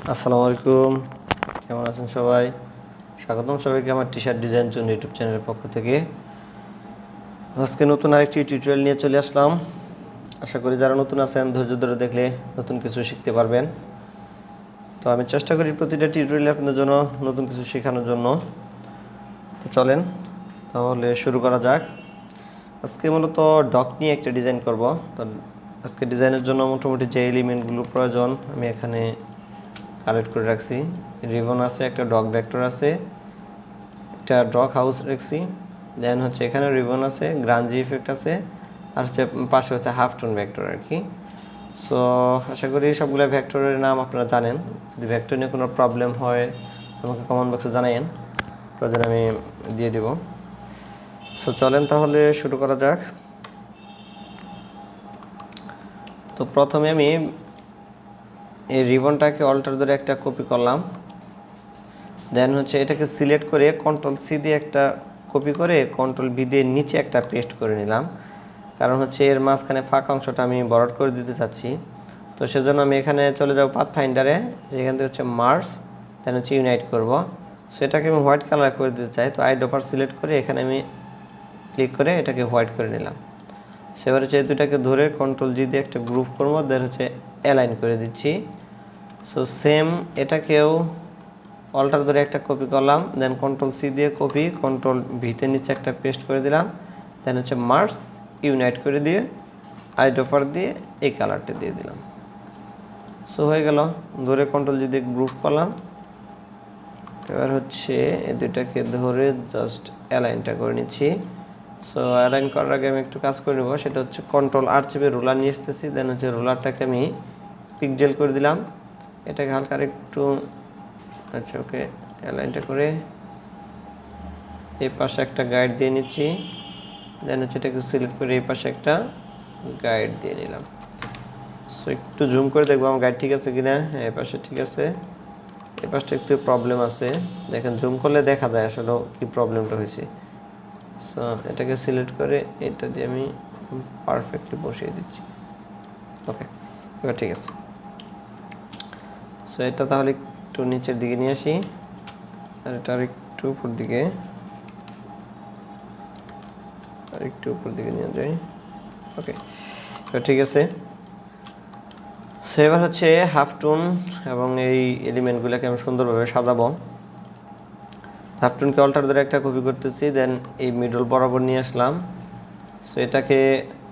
আসসালামু আলাইকুম, কেমন আছেন সবাই? স্বাগতম সবাইকে আমার টি-শার্ট ডিজাইন জন্য ইউটিউব চ্যানেলের পক্ষ থেকে। আজকে নতুন আরেকটি টিউটোরিয়াল নিয়ে চলে আসলাম। আশা করি যারা নতুন আছেন ধৈর্য ধরে দেখলে নতুন কিছু শিখতে পারবেন। তো আমি চেষ্টা করি প্রতিটা টিউটোরিয়াল আপনাদের জন্য নতুন কিছু শেখানোর জন্য। তো চলেন তাহলে শুরু করা যাক। আজকে মূলত ডক নিয়ে একটা ডিজাইন করব। তো আজকে ডিজাইনের জন্য মোটামুটি যে এলিমেন্টগুলো প্রয়োজন আমি এখানে কালেক্ট করে রাখছি। রিবন আছে, একটা ডগ ভেক্টর আছে, একটা ডগ হাউস রাখছি, দেন হচ্ছে এখানে রিবন আছে, গ্রাঞ্জি ইফেক্ট আছে, আর হচ্ছে পাশে হচ্ছে হাফ টোন ভেক্টর আর কি। সো আশা করি সবগুলো ভেক্টরের নাম আপনারা জানেন। যদি ভেক্টর নিয়ে কোনো প্রবলেম হয় আমাকে কমেন্ট বক্সে জানাইন, প্রয়োজন আমি দিয়ে দেব। সো চলেন তাহলে শুরু করা যাক। তো প্রথমে আমি এই রিবনটাকে অল্টার ধরে একটা কপি করলাম, দেন হচ্ছে এটাকে সিলেক্ট করে কন্ট্রোল সি দিয়ে একটা কপি করে কন্ট্রোল ভি দিয়ে নিচে একটা পেস্ট করে নিলাম। কারণ হচ্ছে এর মাঝখানে ফাঁকা অংশটা আমি বরট করে দিতে চাচ্ছি। তো সেজন্য আমি এখানে চলে যাব পাথ ফাইন্ডারে, যেখান থেকে হচ্ছে মার্জ, দেন হচ্ছে ইউনাইট করব। সেটাকে আমি হোয়াইট কালার করে দিতে চাই। তো আই ডপার সিলেক্ট করে এখানে আমি ক্লিক করে এটাকে হোয়াইট করে নিলাম। সেবার হচ্ছে এই দুটাকে ধরে কন্ট্রোল জি দিয়ে একটা গ্রুপ করবো, দেন হচ্ছে অ্যালাইন করে দিচ্ছি। সো সেম এটাকেও অল্টার ধরে একটা কপি করলাম, দেন কন্ট্রোল সি দিয়ে কপি, কন্ট্রোল ভিতে নিচে একটা পেস্ট করে দিলাম, দেন হচ্ছে মার্জ ইউনাইট করে দিয়ে আইডোফার দিয়ে এই কালারটা দিয়ে দিলাম। সো হয়ে গেল, ধরে কন্ট্রোল জি দিয়ে গ্রুপ করলাম। এবার হচ্ছে এই দুইটাকে ধরে জাস্ট অ্যালাইনটা করে নিচ্ছি। সো অ্যালাইন করার আগে আমি একটু কাজ করে নেবো, সেটা হচ্ছে কন্ট্রোল আর চেপে রোলার নিয়ে আসতেছি, দেন হচ্ছে রোলারটাকে আমি পিকজেল করে দিলাম। এটাকে হালকা একটু আচ্ছা ওকে অ্যালাইনটা করে এই পাশে একটা গাইড দিয়ে নিচ্ছি, দেন হচ্ছে এটাকে সিলেক্ট করে এই পাশে একটা গাইড দিয়ে নিলাম। সো একটু জুম করে দেখবো আমার গাইড ঠিক আছে কিনা। হ্যাঁ, এই পাশে ঠিক আছে, এই পাশটা একটু প্রবলেম আছে। দেখেন জুম করলে দেখা যায় আসলে কি প্রবলেমটা হয়েছে। সো এটাকে সিলেক্ট করে এটা দিয়ে আমি পারফেক্টলি বসিয়ে দিচ্ছি। ওকে, এবার ঠিক আছে। সো এটা তাহলে একটু নিচের দিকে নিয়ে আসি, আর এটা আর একটু উপর দিকে, আর একটু উপর দিকে নিয়ে যাই। ওকে, এবার ঠিক আছে। সো এবার হচ্ছে হাফ টোন এবং এই এলিমেন্টগুলোকে আমি সুন্দরভাবে সাজাবো। হাফ টোনকে অল্টার ধরে একটা কপি করতেছি, দেন এই মিডল বরাবর নিয়ে আসলাম। সো এটাকে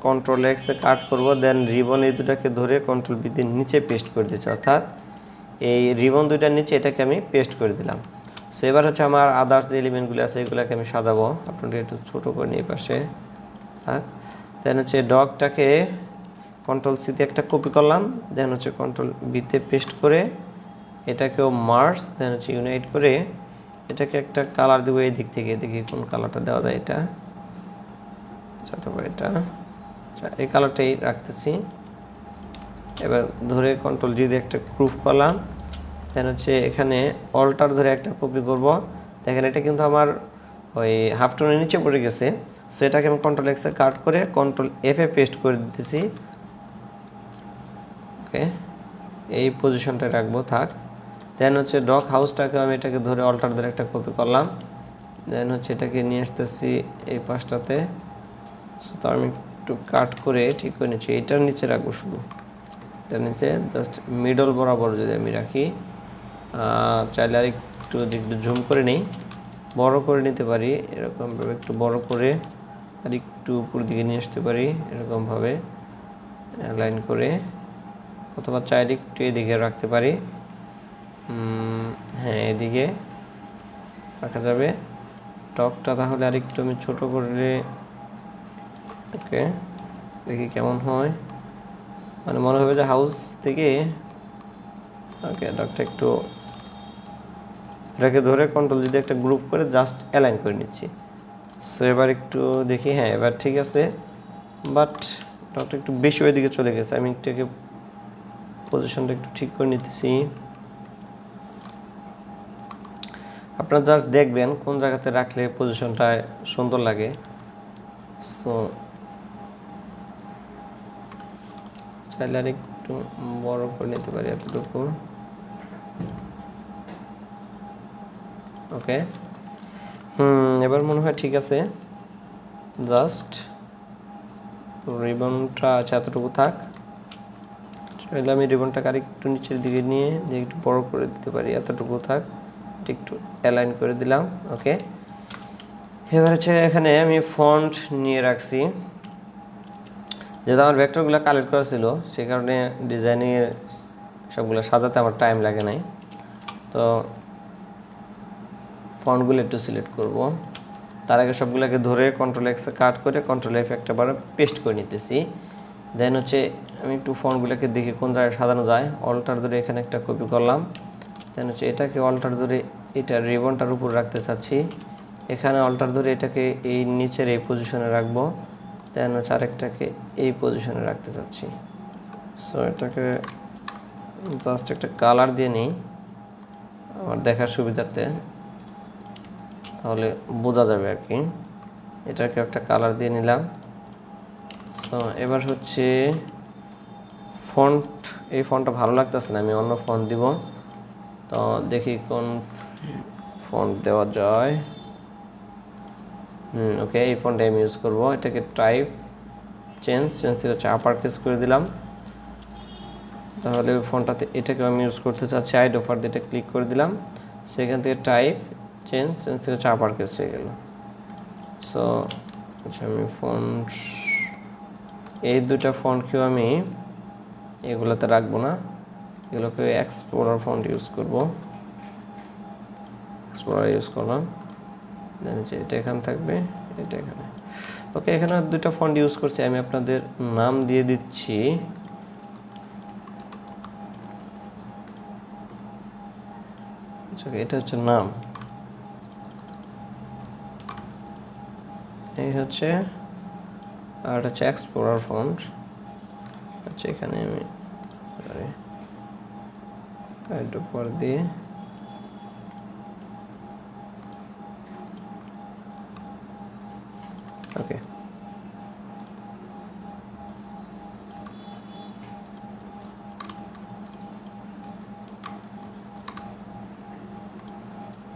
কন্ট্রোল এক্স এ কাট করব, দেন রিবন এই দুটাকে ধরে কন্ট্রোল বি দিয়ে নিচে পেস্ট করে দিচ্ছি, অর্থাৎ এই রিবন দুইটার নিচে এটাকে আমি পেস্ট করে দিলাম। সো এবার হচ্ছে আমার আদার্স যে এলিমেন্টগুলো আছে এগুলোকে আমি সাজাবো। আপনাদের একটু ছোটো করে নিই পাশে। হ্যাঁ, দেন হচ্ছে ডগটাকে কন্ট্রোল সিতে একটা কপি করলাম, দেন হচ্ছে কন্ট্রোল বিতে পেস্ট করে এটাকেও মার্জ, দেন হচ্ছে ইউনাইট করে এটাকে একটা কালার দেবো এই দিক থেকে। দেখি কোন কালারটা দেওয়া যায়। এটা আচ্ছা, তারপর এটা আচ্ছা এই কালারটাই রাখতেছি। এবার ধরে কন্ট্রোল জি দিয়ে একটা প্রুফ করলাম, দেন হচ্ছে এখানে অল্টার ধরে একটা কপি করব। দেখেন এটা কিন্তু আমার ওই হাফ টোনের নিচে পড়ে গেছে। সেটাকে আমি কন্ট্রোল এক্সে কাট করে কন্ট্রোল এফ এ পেস্ট করে দিতেছি। ওকে, এই পজিশনটা রাখবো থাক। দেন হচ্ছে ডগ হাউসটাকে আমি এটাকে ধরে অল্টার ধরে একটা কপি করলাম, দেন হচ্ছে এটাকে নিয়ে আসতেছি এই পাশটাতে। তো আমি একটু কাট করে ঠিক করে নিচ্ছি, এইটার নিচে রাখবো শুধু। এটার নিচে জাস্ট মিডল বরাবর যদি আমি রাখি, চাইলে আর একটু জুম করে নিই, বড় করে নিতে পারি এরকমভাবে, একটু বড় করে আর একটু উপর দিকে নিয়ে আসতে পারি এরকমভাবে লাইন করে, অথবা চাইলে একটু এদিকে রাখতে পারি। হ্যাঁ, এদিকে রাখা যাবে। টকটা তাহলে আর একটু আমি ছোট করে, ওকে দেখি কেমন হয়। মানে মনে হবে যে হাউস থেকে, ওকে ডকটা একটু এটাকে ধরে কন্ট্রোল যদি একটা গ্রুপ করে জাস্ট অ্যালাইন করে নিচ্ছি। সো এবার একটু দেখি, হ্যাঁ এবার ঠিক আছে, বাট ডকটা একটু বেশি ওই দিকে চলে গেছে। আমি এটাকে পজিশনটা একটু ঠিক করে নিতেছি। আপনারা জাস্ট দেখবেন কোন জায়গাতে রাখলে পজিশনটা সুন্দর লাগে। সো চাইলে আর একটু বড় করে নিতে পারি এতটুকু। ওকে, এবার মনে হয় ঠিক আছে। জাস্ট রিবনটা আছে এতটুকু থাক। চাইলে আমি রিবনটাকে আরেকটু নিচের দিকে নিয়ে যে একটু বড় করে দিতে পারি, এতটুকু থাক, একটু অ্যালাইন করে দিলাম। ওকে, এবার হচ্ছে এখানে আমি ফন্ট নিয়ে রাখছি, যেহেতু আমার ভেক্টরগুলো কালেক্ট করা ছিল সে কারণে ডিজাইনিংয়ে সবগুলো সাজাতে আমার টাইম লাগে নাই। তো ফন্টগুলো একটু সিলেক্ট করব, তার আগে সবগুলোকে ধরে কন্ট্রোল এক্সে কাট করে কন্ট্রোল এফ একটা বার পেস্ট করে নিতেছি। দেন হচ্ছে আমি একটু ফন্টগুলোকে দেখি কোন জায়গায় সাজানো যায়, অল্টার ধরে এখানে একটা কপি করলাম। দেন হচ্ছে এটাকে অল্টার ধরে এটা রিবনটার উপর রাখতে চাচ্ছি, এখানে অল্টার ধরে এটাকে এই নিচের এই পজিশনে রাখবো। দেন হচ্ছে আরেকটাকে এই পজিশনে রাখতে চাচ্ছি। সো এটাকে জাস্ট একটা কালার দিয়ে নিই আমার দেখার সুবিধার্থে, তাহলে বোঝা যাবে আর কি। এটাকে একটা কালার দিয়ে নিলাম। সো এবার হচ্ছে ফন্ট, এই ফন্টটা ভালো লাগতেছে না, আমি অন্য ফন্ট দিব। তো দেখি কোন ফন্ট দেওয়া যায়। ওকে, এই ফন্টটা আমি ইউজ করবো। এটাকে টাইপ চেঞ্জ থেকে হচ্ছে আপার কেস করে দিলাম। তাহলে ফন্টটাতে এটাকে আমি ইউজ করতে চাচ্ছি, আইড অফার দিয়ে এটা ক্লিক করে দিলাম। সেখান থেকে টাইপ চেঞ্জ থেকে হচ্ছে আপার কেস হয়ে গেল। সো আচ্ছা, আমি ফন্ট এই দুটা ফন্টকেও আমি এগুলোতে রাখবো না, এগুলোকে এক্সপ্লোরার ফন্ট ইউজ করব। এক্সপ্লোরার ইউজ করলাম, দেন এটা এখানে থাকবে, এটা এখানে। ওকে, এখানে দুটা ফন্ট ইউজ করছি, আমি আপনাদের নাম দিয়ে দিচ্ছি। আচ্ছা, এটা হচ্ছে নাম, এই হচ্ছে, আর হচ্ছে এক্সপ্লোরার ফন্ট। আচ্ছা, এখানে আমি কাইন্ড উপর দিয়ে ওকে।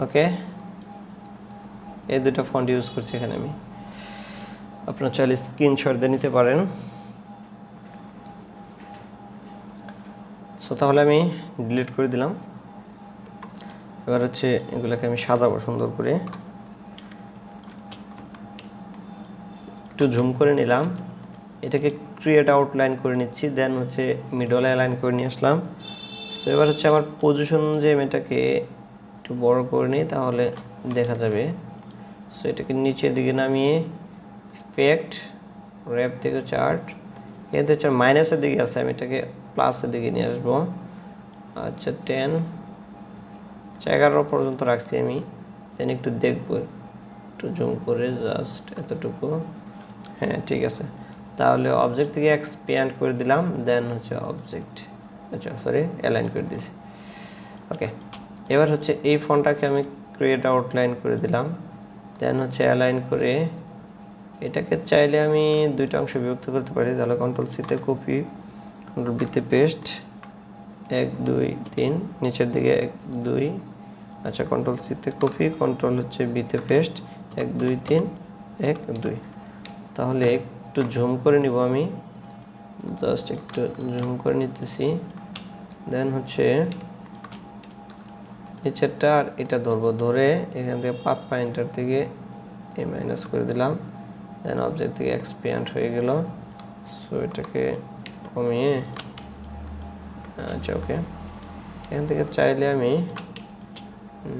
ওকে, এই দুটো ফন্ট ইউজ করছি এখানে আমি, আপনারা চাইলে স্ক্রিনশট দিয়ে নিতে পারেন। সো তাহলে আমি ডিলিট করে দিলাম। এবার হচ্ছে এগুলোকে আমি সাজাবো সুন্দর করে, একটু জুম করে নিলাম, এটাকে ক্রিয়েট আউটলাইন করে নিচ্ছি, দেন হচ্ছে মিডলে অ্যালাইন করে নিয়ে আসলাম। সো এবার হচ্ছে আমার পজিশন যে আমি এটাকে একটু বড় করে নিই তাহলে দেখা যাবে। সো এটাকে নিচের দিকে নামিয়ে ইফেক্ট র্যাপ থেকে চার্ট, এতে হচ্ছে মাইনাসের দিকে আছে, আমি এটাকে প্লাসের দিকে নিয়ে আসবো। আচ্ছা, 11 পর্যন্ত রাখছি আমি, দেন একটু দেখবো, একটু জুম করে জাস্ট এতটুকু। হ্যাঁ, ঠিক আছে। তাহলে অবজেক্ট থেকে এক্সপ্যান্ড করে দিলাম, দেন হচ্ছে অবজেক্ট, আচ্ছা সরি, অ্যালাইন করে দিয়েছি। ওকে, এবার হচ্ছে এই ফন্টটাকে আমি ক্রিয়েট আউটলাইন করে দিলাম, দেন হচ্ছে অ্যালাইন করে এটাকে চাইলে আমি দুইটা অংশে বিভক্ত করতে পারি। তাহলে কন্ট্রোল সিতে কপি, কন্ট্রোল বিতে পেস্ট, 1 2 3 নিচের দিকে 1 2। আচ্ছা, কন্ট্রোল সিতে কপি, কন্ট্রোল হচ্ছে বিতে পেস্ট, 1 2 3 1 2। তাহলে একটু জুম করে নিব আমি, জাস্ট একটু জুম করে নিতেছি। দেন হচ্ছে নিচেরটা আর এটা ধরবো, ধরে এখান থেকে পাথ পয়েন্টার থেকে এ মাইনাস করে দিলাম, দেন অবজেক্ট থেকে এক্সপ্যান্ড হয়ে গেল। সো এটাকে কমিয়ে, আচ্ছা ওকে, এখান থেকে চাইলে আমি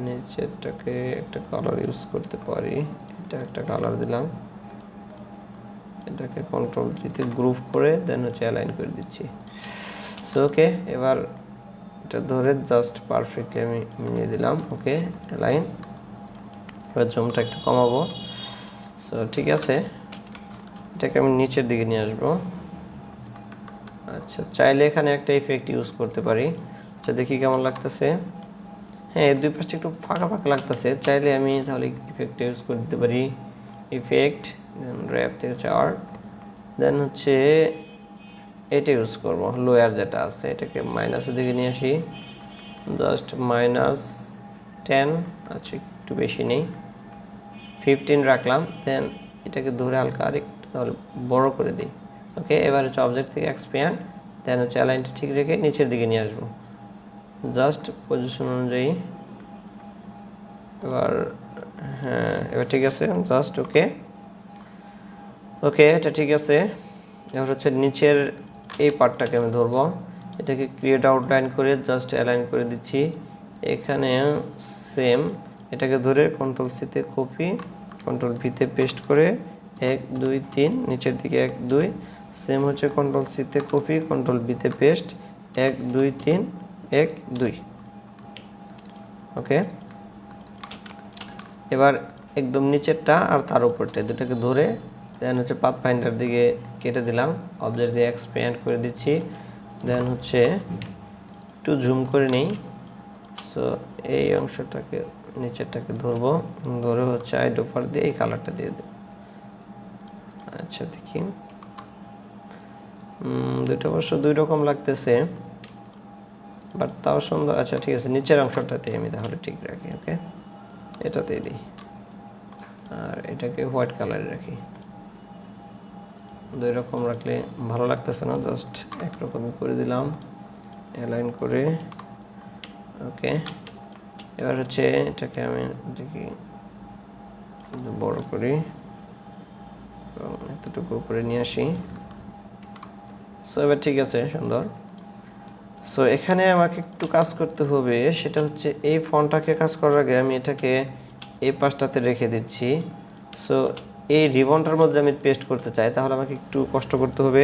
নিচেরটাকে একটা কালার ইউজ করতে পারি, এটা একটা কালার দিলাম, এটাকে কন্ট্রোল দিতে গ্রুপ করে দেন হচ্ছে অ্যালাইন করে দিচ্ছি। সো ওকে, এবার এটা ধরে জাস্ট পারফেক্টলি আমি মিলিয়ে দিলাম। ওকে, অ্যালাইন। এবার জুমটা একটু কমাবো। সো ঠিক আছে, এটাকে আমি নিচের দিকে নিয়ে আসবো। আচ্ছা, চাইলে এখানে একটা ইফেক্ট ইউজ করতে পারি। আচ্ছা, দেখি কেমন লাগতেছে। হ্যাঁ, এর দুই পাশে একটু ফাঁকা ফাঁকা লাগতেছে, চাইলে আমি তাহলে ইফেক্ট ইউজ করে দিতে পারি। ইফেক্ট, দেন র্যাপ থেকে হচ্ছে আর্ট, দেন হচ্ছে এটা ইউজ করবো, লোয়ার যেটা আছে এটাকে মাইনাসের দিকে নিয়ে আসি, জাস্ট -10, আচ্ছা একটু বেশি নেই, 15 রাখলাম। দেন এটাকে ধরে হালকা আরেকটু তাহলে বড় করে দিই। ওকে, এবার হচ্ছে অবজেক্ট থেকে এক্সপ্যান্ড, দেন হচ্ছে অ্যালাইনটা ঠিক রেখে নিচের দিকে নিয়ে আসবো জাস্ট পজিশন অনুযায়ী। এবার হ্যাঁ, এবার ঠিক আছে, জাস্ট ওকে। ওকে, এটা ঠিক আছে। এবার হচ্ছে নিচের এই পার্টটাকে আমি ধরবো, এটাকে ক্রিয়েট আউটলাইন করে জাস্ট অ্যালাইন করে দিচ্ছি। এখানে সেম, এটাকে ধরে কন্ট্রোল সিতে কপি, কন্ট্রোল ভিতে পেস্ট করে 1 2 3 নিচের দিকে 1 2, সেম হচ্ছে কন্ট্রোল সিতে কপি, কন্ট্রোল ভিতে পেস্ট 1 2 3 1 2। ওকে, এবার একদম নিচেরটা আর তার উপরটা দুটাকে ধরে দেন হচ্ছে পাথ ফাইন্ডার দিকে কেটে দিলাম, অবজেক্ট দিয়ে এক্সপ্যান্ড করে দিচ্ছি। দেন হচ্ছে একটু জুম করে নেই। সো এই অংশটাকে নিচেরটাকে ধরবো, ধরে হচ্ছে আইডোফার দিয়ে এই কালারটা দিয়ে দেব। আচ্ছা দেখি, দুটো অবশ্য দুই রকম লাগতেছে, বাট তাও সুন্দর। আচ্ছা ঠিক আছে, নিচের অংশটাতে আমি তাহলে ঠিক রাখি। ওকে, এটাতেই দিই, আর এটাকে হোয়াইট কালারে রাখি। দুই রকম রাখলে ভালো লাগতেছে না, জাস্ট একরকমই করে দিলাম অ্যালাইন করে। ওকে, এবার হচ্ছে এটাকে আমি দেখি বড় করি এবং এতটুকু উপরে নিয়ে আসি। সো এবার ঠিক আছে, সুন্দর। সো এখানে আমাকে একটু কাজ করতে হবে, সেটা হচ্ছে এই ফন্টটাকে কাজ করার আগে আমি এটাকে এই পাশটাতে রেখে দিচ্ছি। সো এই রিবনটার মধ্যে আমি পেস্ট করতে চাই, তাহলে আমাকে একটু কষ্ট করতে হবে।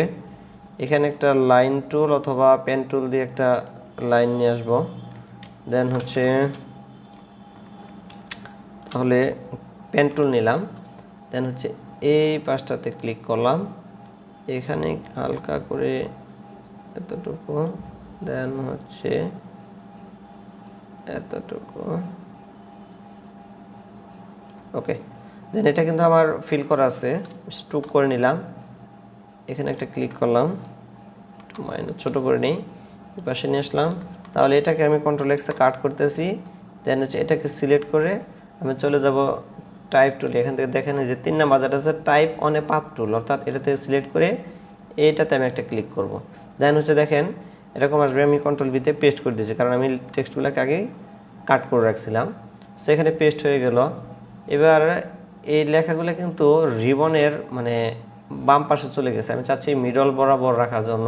এখানে একটা লাইন টুল অথবা পেন টুল দিয়ে একটা লাইন নিয়ে আসবো। দেন হচ্ছে তাহলে পেন টুল নিলাম, দেন হচ্ছে এই পাশটাতে ক্লিক করলাম, এখানে হালকা করে এতটুকু, দেন হচ্ছে এতটুকু। ওকে, দেন এটা কিন্তু আমার ফিল করা আছে, স্ট্রোক করে নিলাম, এখানে একটা ক্লিক করলাম, একটু মাইনাস ছোট করে নিই, এই পাশে নিয়ে আসলাম। তাহলে এটাকে আমি কন্ট্রোল এক্সে কাট করতেছি, দেন হচ্ছে এটাকে সিলেক্ট করে আমি চলে যাব টাইপ টুল। এখান থেকে দেখেন যে 3 নাম্বার যেটা আছে টাইপ অন এ পাথ টুল, অর্থাৎ এটাতে সিলেক্ট করে এইটাতে আমি একটা ক্লিক করব। দেন হচ্ছে দেখেন এরকম আসবে, আমি কন্ট্রোল ভিতে পেস্ট করে দিয়েছি কারণ আমি টেক্সটগুলোকে আগে কাট করে রাখছিলাম, সেখানে পেস্ট হয়ে গেল। এবার এই লেখাগুলো কিন্তু রিবনের মানে বাম পাশে চলে গেছে, আমি চাচ্ছি মিডল বরাবর রাখার জন্য।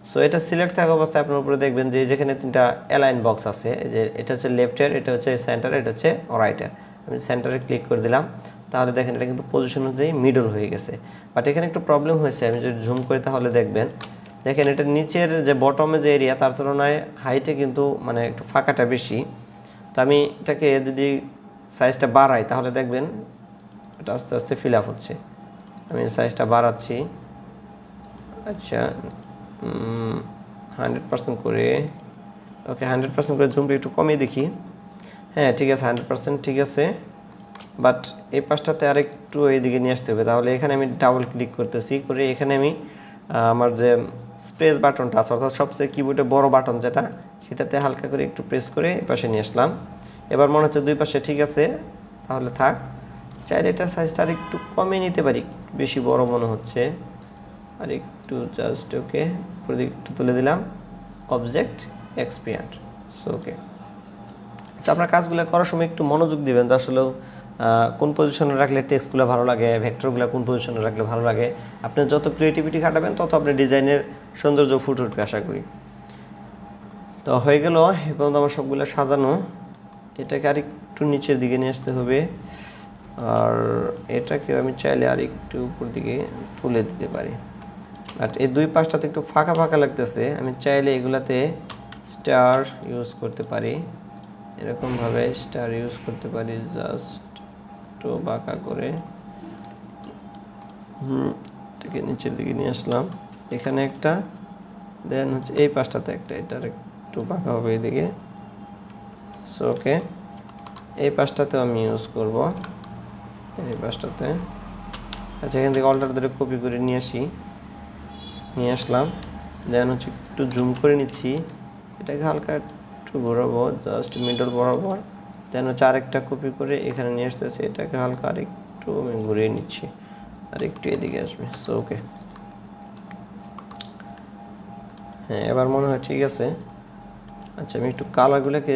সো এটা সিলেক্ট থাকা অবস্থায় আপনার উপরে দেখবেন যে যেখানে 3টা অ্যালাইন বক্স আছে, যে এটা হচ্ছে লেফটের, এটা হচ্ছে সেন্টার, এটা হচ্ছে রাইটের। আমি সেন্টারে ক্লিক করে দিলাম, তাহলে দেখেন এটা কিন্তু পজিশন অনুযায়ী মিডল হয়ে গেছে। বাট এখানে একটু প্রবলেম হয়েছে, আমি যদি জুম করি তাহলে দেখবেন, দেখেন এটা নিচের যে বটমে যে এরিয়া তার তুলনায় হাইটে কিন্তু মানে একটু ফাঁকাটা বেশি। তো আমি এটাকে যদি সাইজটা বাড়াই তাহলে দেখবেন এটা আস্তে আস্তে ফিল আপ হচ্ছে। আমি সাইজটা বাড়াচ্ছি, আচ্ছা 100% করে, ওকে 100% করে জুমটা একটু কমিয়ে দেখি। হ্যাঁ ঠিক আছে, 100% ঠিক আছে, বাট এই পাশটাতে আরেকটু এইদিকে নিয়ে আসতে হবে। তাহলে এখানে আমি ডাবল ক্লিক করতেছি, করে এখানে আমি আমার যে স্পেস বাটনটা আছে অর্থাৎ সবচেয়ে কিবোর্ডে বড় বাটন যেটা, সেটাতে হালকা করে একটু প্রেস করে এই পাশে নিয়ে আসলাম। এবার মনে হচ্ছে দুই পাশে ঠিক আছে, তাহলে থাক। চাইলে এটা সাইজটা আর একটু কমিয়ে নিতে পারি, বেশি বড় মনে হচ্ছে, আর একটু জাস্ট ওকে উপর দিকে একটু তুলে দিলাম, অবজেক্ট এক্সপ্যান্ড। সো ওকে, তো আপনার কাজগুলো করার সময় একটু মনোযোগ দিবেন যে আসলে কোন পজিশনে রাখলে টেক্সটগুলো ভালো লাগে, ভেক্টরগুলো কোন পজিশনে রাখলে ভালো লাগে। আপনি যত ক্রিয়েটিভিটি খাটাবেন তত আপনার ডিজাইনের সৌন্দর্য ফুটে উঠবে আশা করি। তো হয়ে গেল এই পর্যন্ত আমার সবগুলো সাজানো। এটাকে আর একটু নিচের দিকে নিয়ে আসতে হবে, আর এটাকে আমি চাইলে আর একটু উপর দিকে তুলে দিতে পারি। বাট এই দুই পাশটাতে একটু ফাঁকা ফাঁকা লাগতেছে, আমি চাইলে এগুলাতে স্টার ইউজ করতে পারি, এরকমভাবে স্টার ইউজ করতে পারি, জাস্ট একটু বাঁকা করে এটাকে নিচের দিকে নিয়ে আসলাম, এখানে একটা, দেন হচ্ছে এই পাশটাতে একটা, এটার একটু বাঁকা হবে এদিকে। সো ওকে, এই পাশটাতেও আমি ইউজ করব, এই পাশটাতে। আচ্ছা এখান থেকে অল্টার ধরে কপি করে নিয়ে আসি, নিয়ে আসলাম, দেন হচ্ছে একটু জুম করে নিচ্ছি, এটাকে হালকা একটু একটু ঘোরাবো জাস্ট মিডল বরাবর, দেন হচ্ছে আরেকটা কপি করে এখানে নিয়ে আসতেছি, এটাকে হালকা আরেকটু আমি ঘুরিয়ে নিচ্ছি, আরেকটু এদিকে আসবে। সো ওকে, হ্যাঁ এবার মনে হয় ঠিক আছে। আচ্ছা আমি একটু কালারগুলোকে,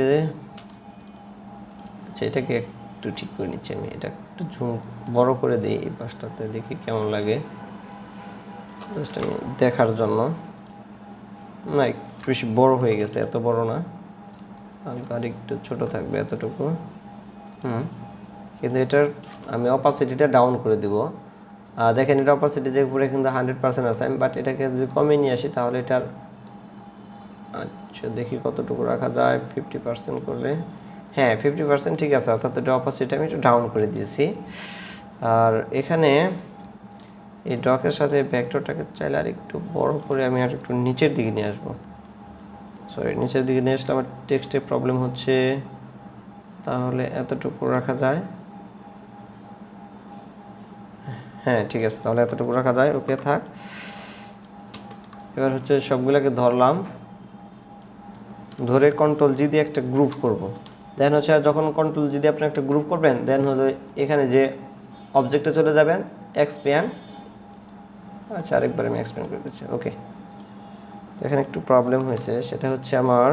আচ্ছা এটাকে একটু ঠিক করে নিচ্ছি আমি, এটা একটু ঝুম বড় করে দিই এই পাশটাতে, দেখি কেমন লাগে, জাস্ট আমি দেখার জন্য। না একটু বেশি বড় হয়ে গেছে, এত বড় না, হালকা আর একটু ছোট থাকবে এতটুকু। কিন্তু এটার আমি অপাসিটিটা ডাউন করে দিব। দেখেন এটা অপাসিটি যে উপরে কিন্তু 100% আছে, আমি বাট এটাকে যদি কমিয়ে নিয়ে আসি তাহলে এটার, আচ্ছা দেখি কতটুকু রাখা যায়, 50% করলে, হ্যাঁ 50% ঠিক আছে, অর্থাৎ এটা অপাসিটি আমি একটু ডাউন করে দিয়েছি। আর এখানে এই ডকের সাথে ভেক্টরটাকে চাইলে আর একটু বড় করে আমি আর একটু নিচের দিকে নিয়ে আসবো, সরি নিচের দিকে নিয়ে আসলে আমার টেক্সটে প্রবলেম হচ্ছে, তাহলে এতটুকু রাখা যায়, হ্যাঁ ঠিক আছে তাহলে এতটুকু রাখা যায়, ওকে থাক। এবার হচ্ছে সবগুলোকে ধরলাম, ধরে কন্ট্রোল জি দিয়ে একটা গ্রুপ করব। দেন হচ্ছে যখন কন্ট্রোল জি দিয়ে আপনি একটা গ্রুপ করবেন, দেন হলো এখানে যে অবজেক্টে চলে যাবেন, এক্সপ্যান্ড, আচ্ছা আরেকবার আমি এক্সপ্যান্ড করে দিচ্ছি, ওকে। এখানে একটু প্রবলেম হয়েছে, সেটা হচ্ছে আমার,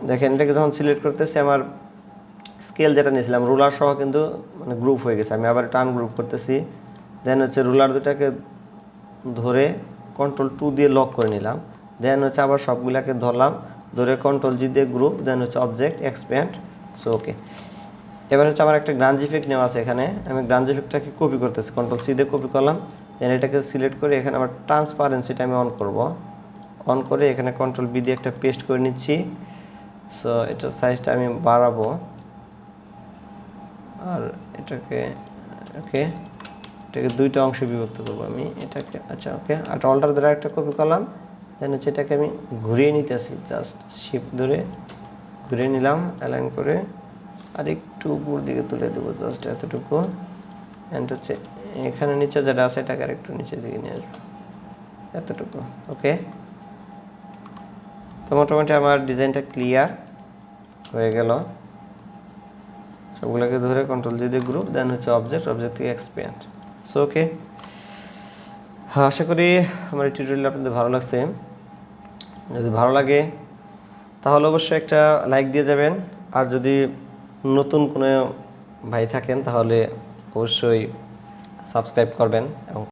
দেখেন এটাকে যখন সিলেক্ট করতেছি আমার স্কেল যেটা নিয়েছিলাম রুলার সহ কিন্তু মানে গ্রুপ হয়ে গেছে, আমি আবার টার্ন গ্রুপ করতেছি, দেন হচ্ছে রুলার দুটাকে ধরে কন্ট্রোল 2 দিয়ে লক করে নিলাম, দেন হচ্ছে আবার সবগুলোকে ধরলাম, ধরে কন্ট্রোল জি দিয়ে গ্রুপ, দেন হচ্ছে অবজেক্ট এক্সপ্যান্ড। সো ওকে, এবার হচ্ছে আমার একটা গ্রাঞ্জ ইফেক্ট নেওয়া আছে, এখানে আমি গ্রাঞ্জ ইফেক্টটাকে কপি করতেছি, কন্ট্রোল সি দিয়ে কপি করলাম, দেন এটাকে সিলেক্ট করে এখানে আবার ট্রান্সপারেন্সিটা আমি অন করব, অন করে এখানে কন্ট্রোল বি দিয়ে একটা পেস্ট করে নিচ্ছি। সো এটার সাইজটা আমি বাড়াবো, আর এটাকে ওকে, এটাকে দুইটা অংশে বিভক্ত করবো আমি এটাকে, আচ্ছা ওকে, আর অল্টার দ্বারা একটা কপি করলাম, দেন হচ্ছে এটাকে আমি ঘুরিয়ে নিতেছি, জাস্ট শিফট ধরে ঘুরিয়ে নিলাম অ্যালাইন করে, আর একটু উপর দিকে তুলে দেবো জাস্ট এতটুকু, অ্যান্ড হচ্ছে এখানে নিচে যেটা আছে এটাকে আর একটু নিচের দিকে নিয়ে আসবো এতটুকু, ওকে। তো মোটামুটি আমার ডিজাইনটা ক্লিয়ার হয়ে গেল, সবগুলোকে ধরে কন্ট্রোল জি দিয়ে গ্রুপ, দেন হচ্ছে অবজেক্ট, অবজেক্ট থেকে এক্সপ্যান্ড। সো ওকে, হ্যাঁ আশা করি আমার এই টিউটোরিয়াল আপনাদের ভালো লাগছে। যদি ভালো লাগে তাহলে অবশ্যই একটা লাইক দিয়ে যাবেন, আর যদি নতুন কোনো ভাই থাকেন তাহলে অবশ্যই সাবস্ক্রাইব করবেন এবং